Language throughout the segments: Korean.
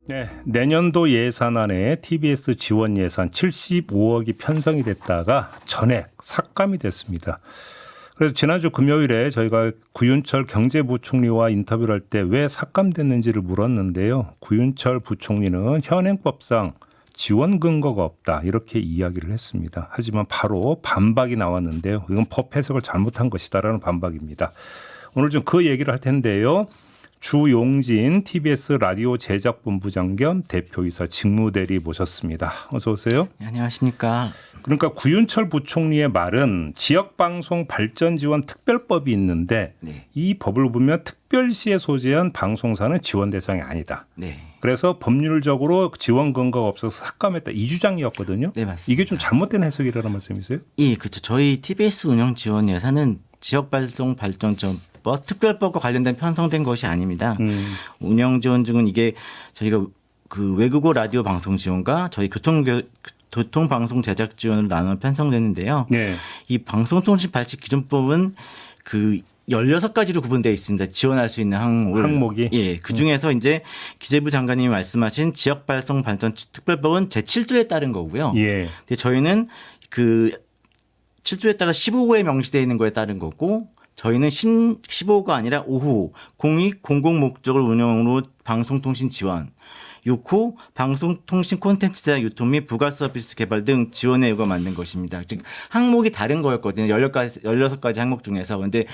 네, 내년도 예산안에 TBS 지원 예산 75억이 편성이 됐다가 전액 삭감이 됐습니다. 그래서 지난주 금요일에 저희가 구윤철 경제부총리와 인터뷰를 할 때 왜 삭감됐는지를 물었는데요. 구윤철 부총리는 현행법상 지원 근거가 없다 이렇게 이야기를 했습니다. 하지만 바로 반박이 나왔는데요. 이건 법 해석을 잘못한 것이다라는 반박입니다. 오늘 좀 그 얘기를 할 텐데요. 주용진 TBS 라디오 제작본부장 겸 대표이사 직무대리 모셨습니다. 어서 오세요. 네, 안녕하십니까. 그러니까 구윤철 부총리의 말은 지역방송 발전지원 특별법이 있는데 네. 이 법을 보면 특별시에 소재한 방송사는 지원 대상이 아니다. 네. 그래서 법률적으로 지원 근거가 없어서 삭감했다. 이 주장이었거든요. 네, 맞습니다. 이게 좀 잘못된 해석이라는 말씀이세요? 예, 그렇죠. 저희 TBS 운영 지원 예산은 지역방송 발전점 특별법과 관련된 편성된 것이 아닙니다. 운영 지원 중은 이게 저희가 그 외국어 라디오 방송 지원과 저희 교통방송 제작 지원을 나눠 편성되는데요. 네. 이 방송통신 발칙 기준법은 그 16가지로 구분되어 있습니다. 지원할 수 있는 항목이? 예. 그 중에서 이제 기재부 장관님이 말씀하신 지역방송 발전 특별법은 제7조에 따른 거고요. 예. 근데 저희는 그 7조에 따라 15호에 명시되어 있는 거에 따른 거고 저희는 15호가 아니라 5호 공익 공공 목적을 운영으로 방송통신 지원 6호 방송통신 콘텐츠 제작 유통 및 부가 서비스 개발 등 지원에 의거 만든 것입니다. 즉 항목이 다른 거였거든요. 16가지 항목 중에서. 그런데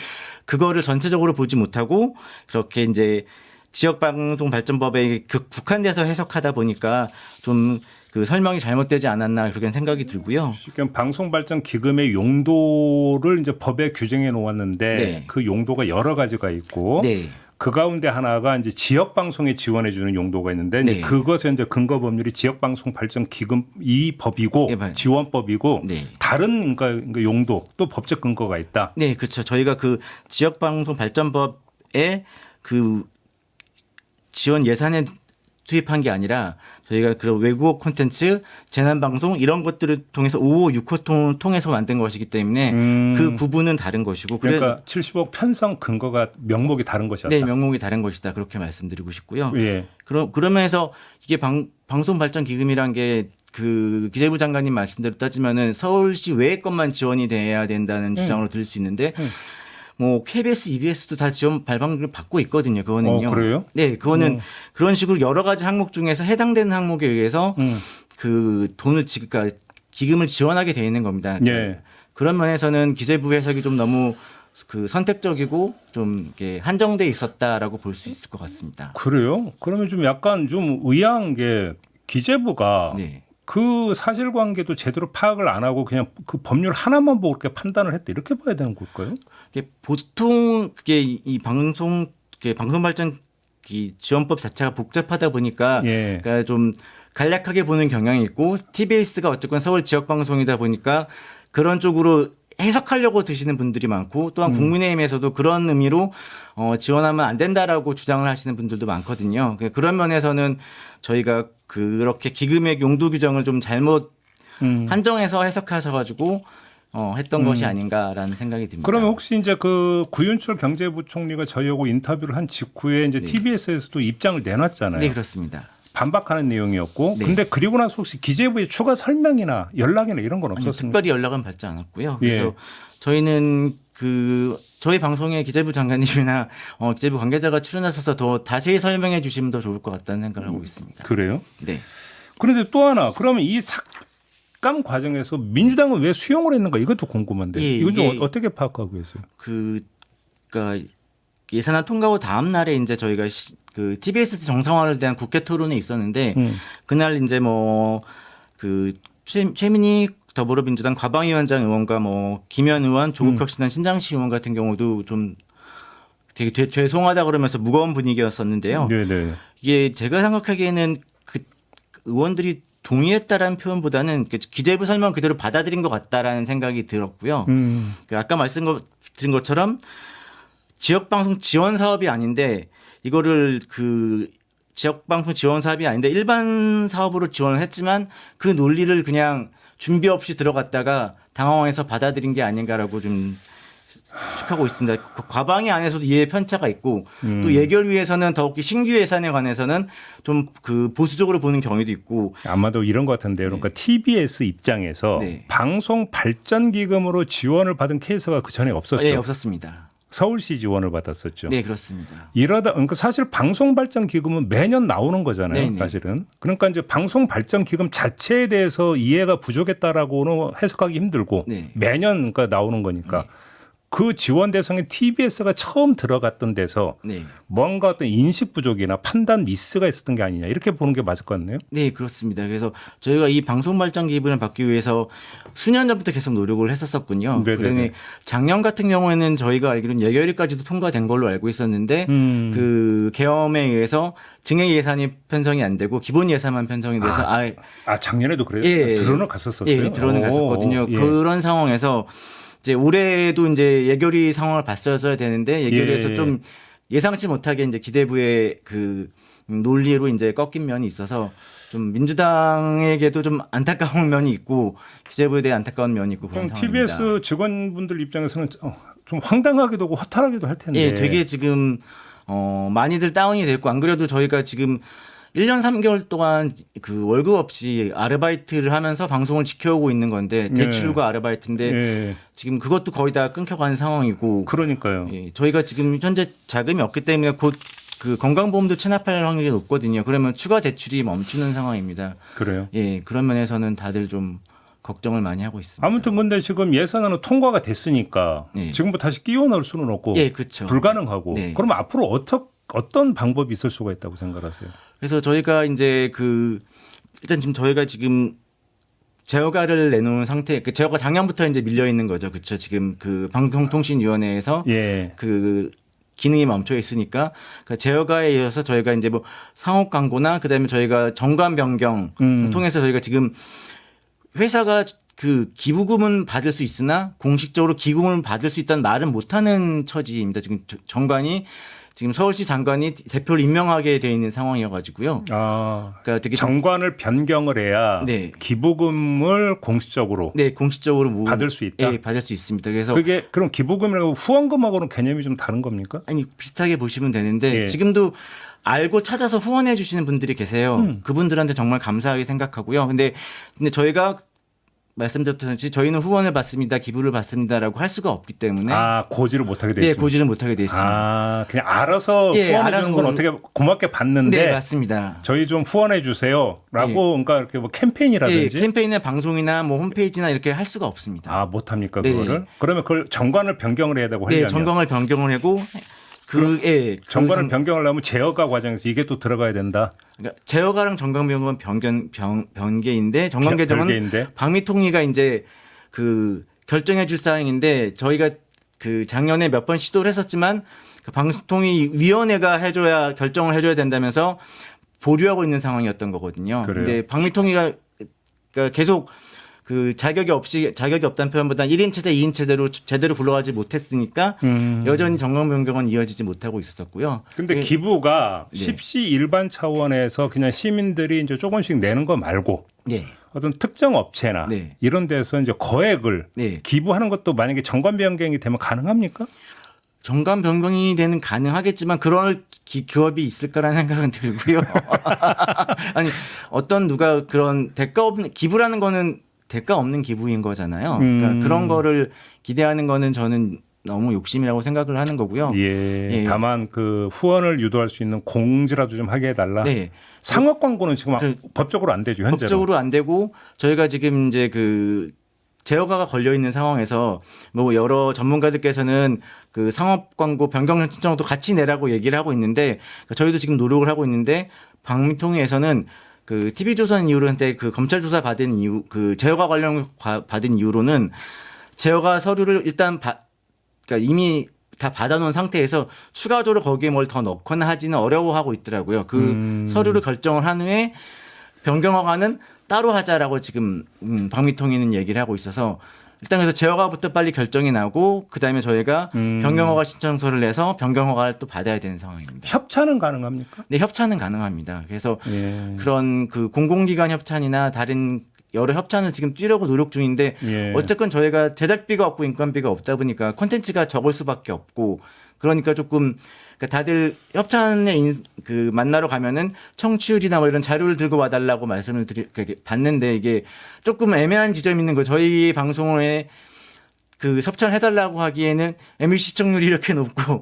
그거를 전체적으로 보지 못하고 그렇게 이제 지역방송 발전법에 국한돼서 해석하다 보니까 좀 그 설명이 잘못되지 않았나 그렇게 생각이 들고요. 지금 방송발전기금의 용도를 이제 법에 규정해 놓았는데 네. 그 용도가 여러 가지가 있고 네. 그 가운데 하나가 이제 지역 방송에 지원해 주는 용도가 있는데 네. 이제 그것의 이제 근거 법률이 지역방송발전기금 이 법이고 네, 지원법이고 네. 다른 그러니까 용도 또 법적 근거가 있다. 네, 그렇죠. 저희가 그 지역방송 발전법에 그 지원 예산에 투입한 게 아니라 저희가 그런 외국어 콘텐츠, 재난방송 이런 것들을 통해서 5호, 6호 통해서 만든 것이기 때문에 그 구분은 다른 것이고. 그러니까 70억 편성 근거가 명목이 다른 것이었다. 네, 명목이 다른 것이다. 그렇게 말씀드리고 싶고요. 예. 그러면서 이게 방송발전기금이란 게 그 기재부 장관님 말씀대로 따지면은 서울시 외의 것만 지원이 돼야 된다는 주장으로 들릴 수 있는데 뭐 KBS, EBS도 다 지원 발방을 받고 있거든요. 그거는요. 그래요? 네, 그거는 그런 식으로 여러 가지 항목 중에서 해당되는 항목에 의해서 그 돈을 그러니까 기금을 지원하게 돼 있는 겁니다. 예. 그런 면에서는 기재부 해석이 좀 너무 그 선택적이고 좀 이렇게 한정돼 있었다라고 볼 수 있을 것 같습니다. 그래요? 그러면 좀 약간 좀 의아한 게 기재부가 네. 그 사실관계도 제대로 파악을 안 하고 그냥 그 법률 하나만 보고 이렇게 판단을 했다 이렇게 봐야 되는 걸까요? 보통 그게 이 방송발전 지원법 자체가 복잡하다 보니까 예. 그러니까 좀 간략하게 보는 경향이 있고 TBS가 어쨌건 서울 지역 방송이다 보니까 그런 쪽으로 해석하려고 드시는 분들이 많고 또한 국민의힘에서도 그런 의미로 지원하면 안 된다라고 주장을 하시는 분들도 많거든요. 그런 면에서는 저희가 그렇게 기금액 용도 규정을 좀 잘못 한정해서 해석하셔가지고 했던 것이 아닌가라는 생각이 듭니다. 그러면 혹시 이제 그 구윤철 경제부총리가 저희하고 인터뷰를 한 직후에 이제 TBS에서도 입장을 내놨잖아요. 네, 그렇습니다. 반박하는 내용이었고, 네. 근데 그리고 나서 혹시 기재부의 추가 설명이나 연락이나 이런 건 없었습니까? 특별히 연락은 받지 않았고요. 예. 그래서 저희는 저희 방송에 기재부 장관님이나 기재부 관계자가 출연하셔서 더 자세히 설명해 주시면 더 좋을 것 같다는 생각을 하고 있습니다. 그래요? 네. 그런데 또 하나, 그러면 이 삭감 과정에서 민주당은 왜 수용을 했는가 이것도 궁금한데 예, 이건 좀 이게 어떻게 파악하고 계세요? 그러니까 예산안 통과 후 다음 날에 이제 저희가 그 TBS 정상화를 대한 국회 토론이 있었는데 그날 이제 뭐 그 최민희 더불어민주당 과방위원장 의원과 뭐 김현 의원, 조국혁신당 신장시 의원 같은 경우도 좀 되게 죄송하다 그러면서 무거운 분위기였었는데요. 네네. 이게 제가 생각하기에는 그 의원들이 동의했다라는 표현보다는 기재부 설명 그대로 받아들인 것 같다라는 생각이 들었고요. 아까 말씀드린 것처럼 지역방송 지원 사업이 아닌데 이거를 그 지역방송 지원 사업이 아닌데 일반 사업으로 지원을 했지만 그 논리를 그냥 준비 없이 들어갔다가 당황해서 받아들인 게 아닌가라고 좀 수축하고 있습니다. 과방위 안에서도 이해 편차가 있고 또 예결위에서는 더욱이 신규 예산에 관해서는 좀 그 보수적으로 보는 경우도 있고 아마도 이런 것 같은데요. 그러니까 TBS 입장에서 네. 방송 발전 기금으로 지원을 받은 케이스가 그 전에 없었죠. 네, 없었습니다. 서울시 지원을 받았었죠. 네, 그렇습니다. 이러다 그러니까 사실 방송 발전 기금은 매년 나오는 거잖아요. 네네. 사실은. 그러니까 이제 방송 발전 기금 자체에 대해서 이해가 부족했다라고는 해석하기 힘들고 네. 매년 그러니까 나오는 거니까 그 지원 대상에 TBS가 처음 들어갔던 데서 네. 뭔가 어떤 인식 부족이나 판단 미스가 있었던 게 아니냐 이렇게 보는 게 맞을 것 같네요. 네, 그렇습니다. 그래서 저희가 이 방송 발전 기금을 받기 위해서 수년 전부터 계속 노력을 했었었군요. 네네네. 그러니 작년 같은 경우에는 저희가 알기로는 예결위까지도 통과된 걸로 알고 있었는데 그 계엄에 의해서 증액 예산이 편성이 안 되고 기본 예산만 편성이 돼서 작년에도 그래요? 예, 들어는 갔었어요. 예, 들어는 갔었거든요. 예. 그런 상황에서 이제 올해도 이제 예결위 상황을 봤어야 되는데 예결위에서 예. 좀 예상치 못하게 이제 기재부의 그 논리로 이제 꺾인 면이 있어서 좀 민주당에게도 좀 안타까운 면이 있고 기재부에 대해 안타까운 면이 있고 그런 그럼 상황입니다. TBS 직원분들 입장에서는 좀 황당하기도 하고 허탈하기도 할 텐데. 예, 되게 지금 많이들 다운이 됐고 안 그래도 저희가 지금 1년 3개월 동안 그 월급 없이 아르바이트를 하면서 방송을 지켜오고 있는 건데 대출과 아르바이트인데 예. 지금 그것도 거의 다 끊겨가는 상황이고 그러니까요. 예, 저희가 지금 현재 자금이 없기 때문에 곧 그 건강보험도 체납할 확률이 높거든요. 그러면 추가 대출이 멈추는 상황입니다. 그래요. 예, 그런 면에서는 다들 좀 걱정을 많이 하고 있습니다. 아무튼 근데 지금 예산안은 통과가 됐으니까 네. 지금부터 다시 끼워 넣을 수는 없고 예, 그렇죠. 불가능하고 네. 그럼 앞으로 어떤 방법이 있을 수가 있다고 생각하세요? 그래서 저희가 이제 일단 지금 저희가 지금 제어가를 내놓은 상태, 그 제어가 작년부터 이제 밀려 있는 거죠. 그렇죠. 지금 그 방송통신위원회에서 예. 그 기능이 멈춰 있으니까 그 제어가에 이어서 저희가 이제 뭐 상업 광고나 그다음에 저희가 정관 변경 통해서 저희가 지금 회사가 그 기부금은 받을 수 있으나 공식적으로 기부금을 받을 수 있다는 말은 못하는 처지입니다. 지금 정관이 지금 서울시 장관이 대표를 임명하게 돼 있는 상황이어가지고요. 그러니까 되게 정관을 변경을 해야 네. 기부금을 공식적으로 공식적으로 받을 수 있다. 예, 받을 수 있습니다. 그래서 그게 그럼 기부금이라고 후원금하고는 개념이 좀 다른 겁니까? 아니 비슷하게 보시면 되는데 예. 지금도 알고 찾아서 후원해 주시는 분들이 계세요. 그분들한테 정말 감사하게 생각하고요. 근데 저희가 말씀드렸듯이 저희는 후원을 받습니다, 기부를 받습니다라고 할 수가 없기 때문에 고지를 못하게 돼 네, 있습니다. 고지를 못하게 돼 있습니다. 그냥 알아서 예, 후원해 알아서 주는 건 어떻게 고맙게 받는데 네, 맞습니다. 저희 좀 후원해 주세요라고 예. 그러니까 이렇게 뭐 캠페인이라든지 예, 캠페인이나 방송이나 뭐 홈페이지나 이렇게 할 수가 없습니다. 못 합니까 네. 그거를? 그러면 그걸 정관을 변경을 해야 되고 하려면 네, 정관을 변경을 하고 정관을 변경을 하면 제어가 과정에서 이게 또 들어가야 된다. 그러니까 제어가랑 정관 변경은 변계인데 정관 개정은 별개인데? 방위통위가 이제 그 결정해 줄 사항인데 저희가 그 작년에 몇 번 시도를 했었지만 그 방통위위원회가 결정을 해줘야 된다면서 보류하고 있는 상황이었던 거거든요. 그래요? 근데 방위통위가 그러니까 계속 그 자격이 없다는 표현보다 1인 체제, 2인 체제로 제대로 굴러가지 못했으니까 여전히 정관 변경은 이어지지 못하고 있었고요. 근데 기부가 네. 십시 일반 차원에서 그냥 시민들이 이제 조금씩 내는 거 말고 네. 어떤 특정 업체나 네. 이런 데서 이제 거액을 네. 기부하는 것도 만약에 정관 변경이 되면 가능합니까? 정관 변경이 되는 가능하겠지만 그런 기업이 있을까라는 생각은 들고요. 아니 어떤 누가 그런 대가 없는 기부라는 거는 대가 없는 기부인 거잖아요. 그러니까 그런 거를 기대하는 거는 저는 너무 욕심이라고 생각을 하는 거고요. 예. 예. 다만 그 후원을 유도할 수 있는 공지라도 좀 하게 해달라. 네. 상업 광고는 지금 그 법적으로 안 되죠. 현재로. 법적으로 안 되고 저희가 지금 이제 그 제어가가 걸려 있는 상황에서 뭐 여러 전문가들께서는 그 상업 광고 변경 신청도 같이 내라고 얘기를 하고 있는데 저희도 지금 노력을 하고 있는데 방통위에서는 그 TV조선 이후로 한때 그 검찰 조사 받은 이유 그 제어가 관련 받은 이유로는 제어가 서류를 일단 그러니까 이미 다 받아놓은 상태에서 추가적으로 거기에 뭘 더 넣거나 하지는 어려워하고 있더라고요. 그 서류를 결정을 한 후에 변경 허가는 따로 하자라고 지금 방위통위는 얘기를 하고 있어서 일단 그래서 제어가부터 빨리 결정이 나고 그다음에 저희가 변경 허가 신청서를 내서 변경 허가를 또 받아야 되는 상황입니다. 협찬은 가능합니까? 네, 협찬은 가능합니다. 그래서 예. 그런 그 공공기관 협찬이나 다른 여러 협찬을 지금 뛰려고 노력 중인데 예. 어쨌건 저희가 제작비가 없고 인건비가 없다 보니까 콘텐츠가 적을 수밖에 없고 그러니까 조금 그러니까 다들 협찬에 그 만나러 가면은 청취율이나 뭐 이런 자료를 들고 와달라고 말씀을 받는데 이게 조금 애매한 지점이 있는 거예요. 저희 방송에 그 협찬해달라고 하기에는 MBC 시청률이 이렇게 높고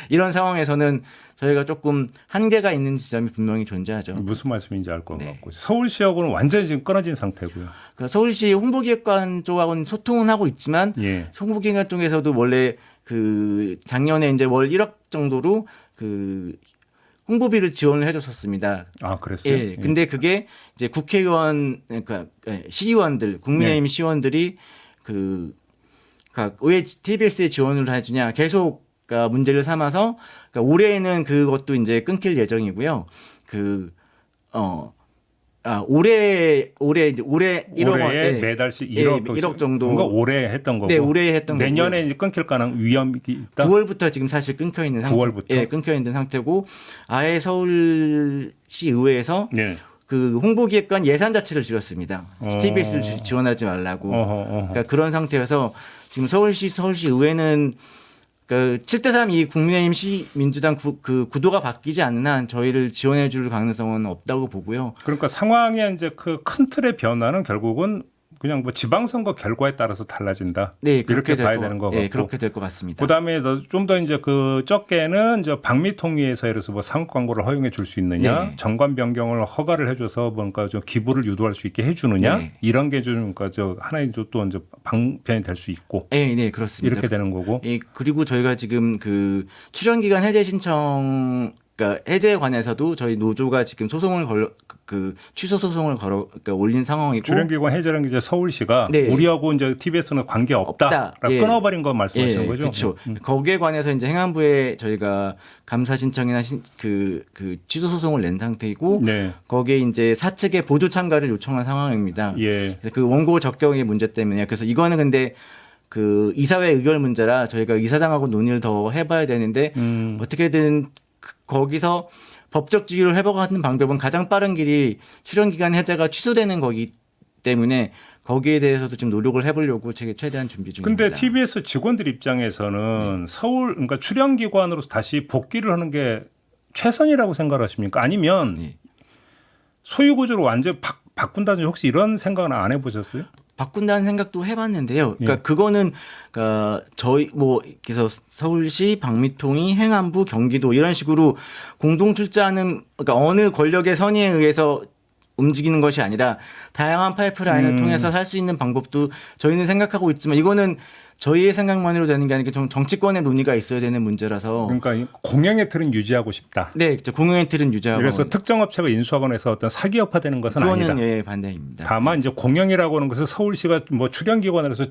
이런 상황에서는 저희가 조금 한계가 있는 지점이 분명히 존재하죠. 무슨 말씀인지 알 것 네. 같고 서울시하고는 완전히 지금 끊어진 상태고요. 그러니까 서울시 홍보기획관 쪽하고는 소통은 하고 있지만 예. 홍보기획관 쪽에서도 원래 그 작년에 이제 월 1억 정도로 그 홍보비를 지원을 해줬었습니다. 아 그랬어요? 예. 근데 그게 이제 국회의원 그러니까 시의원들 국민의힘 네. 시의원들이 그러니까 왜 TBS에 지원을 해주냐 계속 그러니까 문제를 삼아서 그러니까 올해는 그것도 이제 끊길 예정이고요. 올해 1억 원 올해 매달씩 1억, 1억 정도 뭔가 올해 했던 거고 네, 올해 했던 내년에 거고요. 이제 끊길 가능 위험이 있다. 9월부터 지금 사실 끊겨 있는 상태. 9월부터? 예, 끊겨 있는 상태고 아예 서울시 의회에서 네. 그 홍보기획관 예산 자체를 줄였습니다. TBS를 지원하지 말라고. 어허. 그러니까 그런 상태여서 지금 서울시 의회는 그 7대3 이 국민의힘 민주당 그 구도가 바뀌지 않는 한 저희를 지원해 줄 가능성은 없다고 보고요. 그러니까 상황의 이제 그 큰 틀의 변화는 결국은 그냥 뭐 지방선거 결과에 따라서 달라진다. 네, 이렇게 봐야 되는 거 같고. 네, 그렇게 될 것 같습니다. 그다음에 좀 더 이제 그 적게는 이제 방미통위에서 예를 들어서 뭐 상업 광고를 허용해 줄 수 있느냐, 네. 정관 변경을 허가를 해줘서 뭔가 좀 기부를 유도할 수 있게 해주느냐, 네. 이런 게 좀 그러니까 저 하나의 또 이제 방편이 될 수 있고. 네, 네, 그렇습니다. 이렇게 되는 거고. 예, 그리고 저희가 지금 그 출연기간 해제 신청, 그러니까 해제에 관해서도 저희 노조가 지금 취소 소송을 그러니까 올린 상황이고. 출연기관 해제라는 게 이제 서울시가 네. 우리하고 이제 TBS는 관계 없다. 예. 끊어버린 거 말씀하시는 거죠? 그렇죠. 거기에 관해서 이제 행안부에 저희가 감사 신청이나 그 취소 소송을 낸 상태이고. 네. 거기에 이제 사측의 보조 참가를 요청한 상황입니다. 예. 그래서 그 원고 적격의 문제 때문에 그래서 이거는 근데 그 이사회 의결 문제라 저희가 이사장하고 논의를 더 해봐야 되는데 어떻게든 거기서 법적 지위를 회복하는 방법은 가장 빠른 길이 출연기간 해제가 취소되는 거기 때문에 거기에 대해서도 좀 노력을 해보려고 제가 최대한 준비 중입니다. 근데 TBS 직원들 입장에서는 서울 그러니까 출연기관으로 다시 복귀를 하는 게 최선이라고 생각하십니까? 아니면 네. 소유구조를 완전 바꾼다든지 혹시 이런 생각은 안 해보셨어요? 바꾼다는 생각도 해봤는데요. 그러니까 예. 그거는 저희 뭐 그래서 서울시, 방미통위, 행안부, 경기도 이런 식으로 공동 출자하는 그러니까 어느 권력의 선의에 의해서 움직이는 것이 아니라 다양한 파이프라인을 통해서 할 수 있는 방법도 저희는 생각하고 있지만 이거는 저희의 생각만으로 되는 게 아니라 좀 정치권의 논의가 있어야 되는 문제라서. 그러니까 공영의 틀은 유지하고 싶다. 네, 공영의 틀은 유지하고. 그래서 특정 업체가 인수하거나 해서 어떤 사기업화되는 것은 그거는 아니다. 예, 반대입니다. 다만 이제 공영이라고 하는 것은 서울시가 뭐 출연기관으로서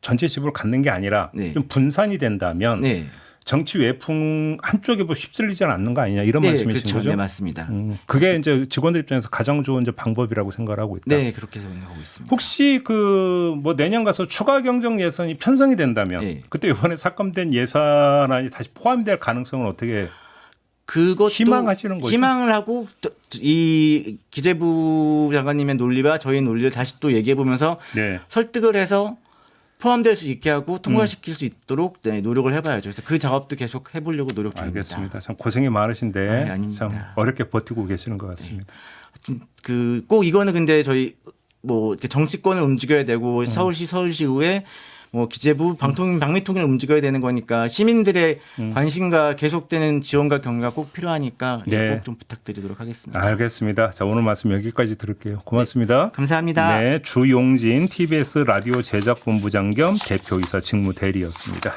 전체 지분을 갖는 게 아니라 네. 좀 분산이 된다면 네. 정치 외풍 한쪽에 뭐 휩쓸리지 않는 거 아니냐 이런 네, 말씀이신 그렇죠. 거죠? 네, 맞습니다. 그게 이제 직원들 입장에서 가장 좋은 이제 방법이라고 생각을 하고 있다. 네, 그렇게 생각하고 있습니다. 혹시 그 뭐 내년 가서 추가 경정 예산이 편성이 된다면 네. 그때 이번에 삭감된 예산안이 다시 포함될 가능성은 어떻게 그것도 희망하시는 거죠? 희망을 하고 이 기재부 장관님의 논리와 저희 논리를 다시 또 얘기해 보면서 네. 설득을 해서 포함될 수 있게 하고 통과시킬 수 있도록 네, 노력을 해봐야죠. 그래서 그 작업도 계속 해보려고 노력 중입니다. 알겠습니다. 참 고생이 많으신데 아, 아닙니다. 참 어렵게 버티고 계시는 것 같습니다. 꼭 이거는 근데 저희 뭐 이렇게 정치권을 움직여야 되고 서울시의회 뭐 기재부 방미통일을 움직여야 되는 거니까 시민들의 관심과 계속되는 지원과 격려가 꼭 필요하니까 네. 꼭 좀 부탁드리도록 하겠습니다. 알겠습니다. 자, 오늘 말씀 여기까지 들을게요. 고맙습니다. 네, 감사합니다. 네, 주용진 TBS 라디오 제작본부장 겸 대표이사 직무대리였습니다.